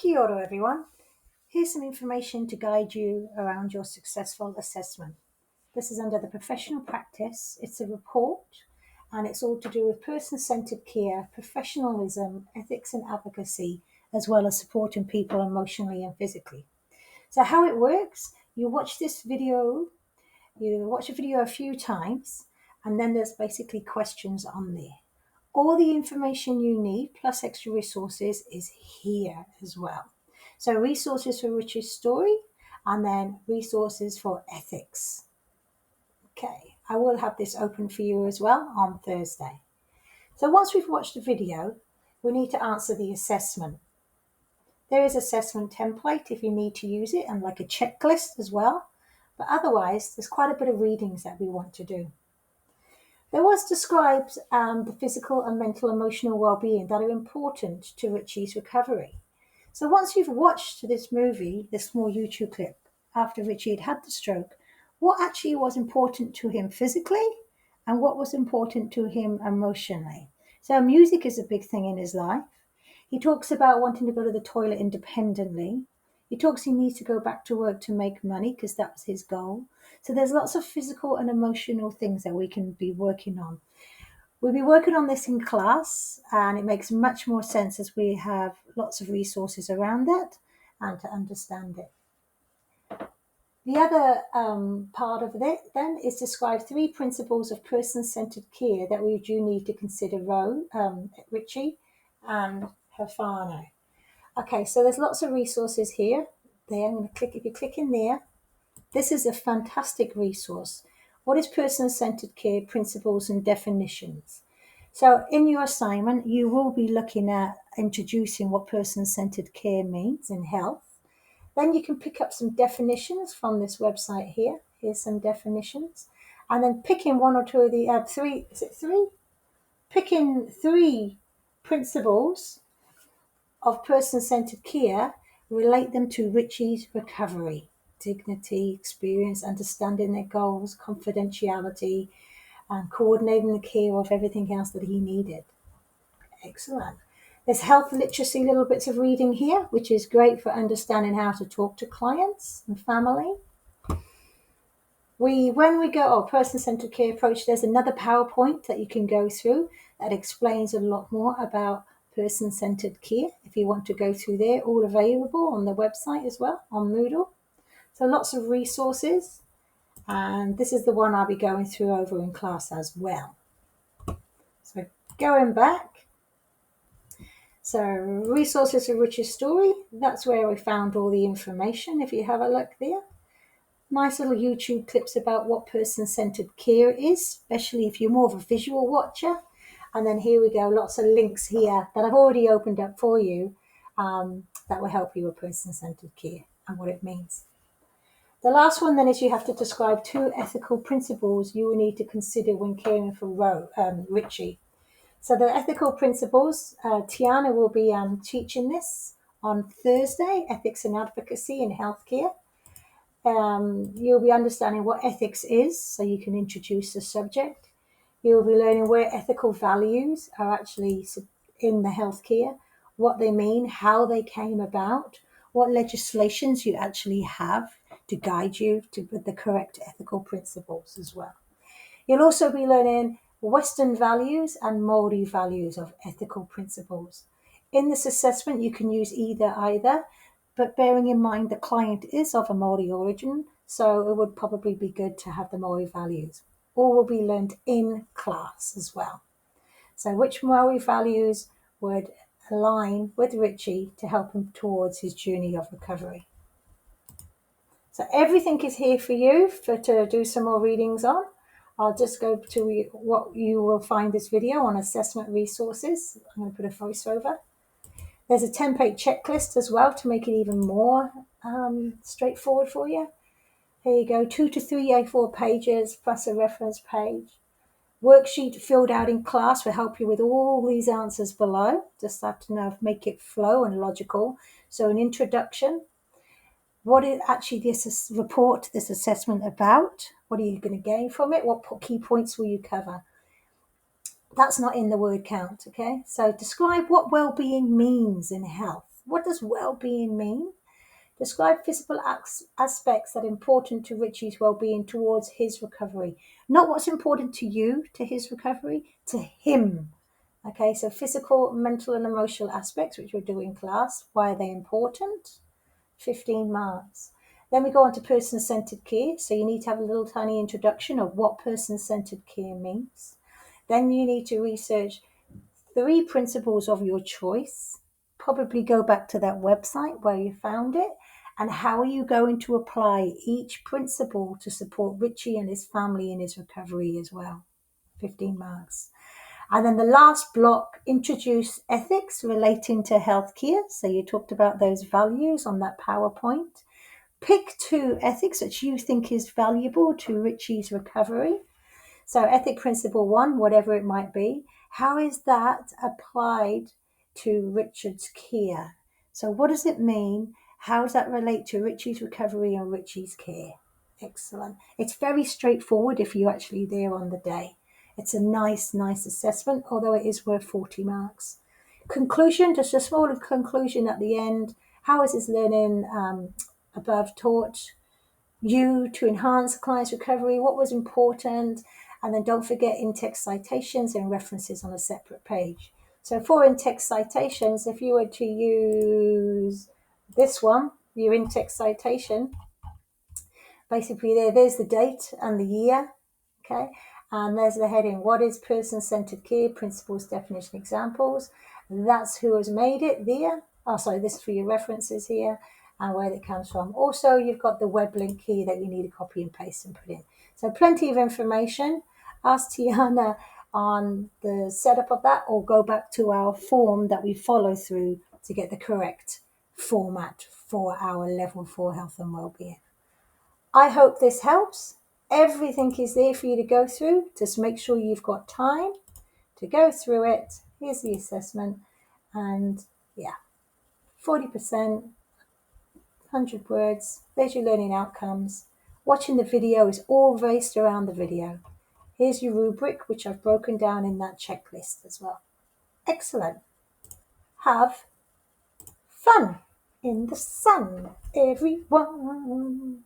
Kia ora, everyone. Here's some information to guide you around your successful assessment. This is under the professional practice. It's a report, and it's all to do with person-centered care, professionalism, ethics and advocacy, as well as supporting people emotionally and physically. So how it works, you watch a video a few times, and then there's basically questions on there. All the information you need, plus extra resources, is here as well. So resources for Richard's story, and then resources for ethics. Okay, I will have this open for you as well on Thursday. So once we've watched the video, we need to answer the assessment. There is assessment template if you need to use it, and like a checklist as well. But otherwise, there's quite a bit of readings that we want to do. There was described the physical and mental emotional well-being that are important to Richie's recovery. So once you've watched this movie, this small YouTube clip, after Richie had the stroke, what actually was important to him physically and what was important to him emotionally. So music is a big thing in his life. He talks about wanting to go to the toilet independently. He talks he needs to go back to work to make money because that was his goal. So there's lots of physical and emotional things that we can be working on. We'll be working on this in class, and it makes much more sense as we have lots of resources around that and to understand it. The other part of it then is describe 3 principles of person-centered care that we do need to consider Richie and Hefano. Okay, so there's lots of resources here. There, I'm going to click, if you click in there, this is a fantastic resource. What is person-centered care principles and definitions? So in your assignment, you will be looking at introducing what person-centered care means in health. Then you can pick up some definitions from this website here. Here's some definitions. And then picking one or two of the three, is it 3? Picking 3 principles of person-centered care, relate them to Richie's recovery. Dignity, experience, understanding their goals, confidentiality, and coordinating the care of everything else that he needed. Excellent. There's health literacy, little bits of reading here, which is great for understanding how to talk to clients and family. When we go person-centered care approach, there's another PowerPoint that you can go through that explains a lot more about person-centered care. If you want to go through there, all available on the website as well, on Moodle. So lots of resources. And this is the one I'll be going through over in class as well. So going back. So resources for Richard's story. That's where we found all the information, if you have a look there. Nice little YouTube clips about what person-centered care is, especially if you're more of a visual watcher. And then here we go, lots of links here that I've already opened up for you that will help you with person-centered care and what it means. The last one then is you have to describe 2 ethical principles you will need to consider when caring for Richie. So the ethical principles, Tiana will be teaching this on Thursday, ethics and advocacy in healthcare. You'll be understanding what ethics is, so you can introduce the subject. You'll be learning where ethical values are actually in the healthcare, what they mean, how they came about, what legislations you actually have to guide you with the correct ethical principles as well. You'll also be learning Western values and Maori values of ethical principles. In this assessment, you can use either, but bearing in mind the client is of a Maori origin, so it would probably be good to have the Maori values. All will be learned in class as well. So which Maori values would align with Richie to help him towards his journey of recovery? So everything is here for you to do some more readings on. I'll just go to what you will find this video on assessment resources. I'm going to put a voiceover. There's a template checklist as well to make it even more straightforward for you. Here you go, 2 to 3 A4 pages plus a reference page. Worksheet filled out in class will help you with all these answers below. Just have to know, make it flow and logical. So an introduction. What is actually this report, this assessment about? What are you going to gain from it? What key points will you cover? That's not in the word count, okay? So describe what well-being means in health. What does well-being mean? Describe physical aspects that are important to Richie's well-being towards his recovery. Not what's important to you, to his recovery, to him. Okay, so physical, mental, and emotional aspects, which we'll do in class. Why are they important? 15 marks. Then we go on to person-centered care. So you need to have a little tiny introduction of what person-centered care means. Then you need to research 3 principles of your choice. Probably go back to that website where you found it. And how are you going to apply each principle to support Richie and his family in his recovery as well? 15 marks. And then the last block, introduce ethics relating to healthcare. So you talked about those values on that PowerPoint. Pick 2 ethics that you think is valuable to Richie's recovery. So ethic principle 1, whatever it might be, how is that applied to Richard's care? So what does it mean? How does that relate to Richie's recovery and Richie's care? Excellent. It's very straightforward if you're actually there on the day. It's a nice assessment, although it is worth 40 marks. Conclusion, just a small conclusion at the end. How is his learning above taught you to enhance the client's recovery? What was important? And then don't forget in-text citations and references on a separate page. So for in-text citations, if you were to use this one, your in-text citation, basically there's the date and the year, okay? And there's the heading, what is person-centered care, principles, definition, examples. That's who has made it there. Oh, sorry, this is for your references here and where it comes from. Also, you've got the web link here that you need to copy and paste and put in. So plenty of information. Ask Tiana on the setup of that or go back to our form that we follow through to get the correct format for our level 4 health and wellbeing. I hope this helps. Everything is there for you to go through. Just make sure you've got time to go through it. Here's the assessment. And yeah, 40%, 100 words. There's your learning outcomes. Watching the video is all based around the video. Here's your rubric, which I've broken down in that checklist as well. Excellent. Have fun in the sun, everyone.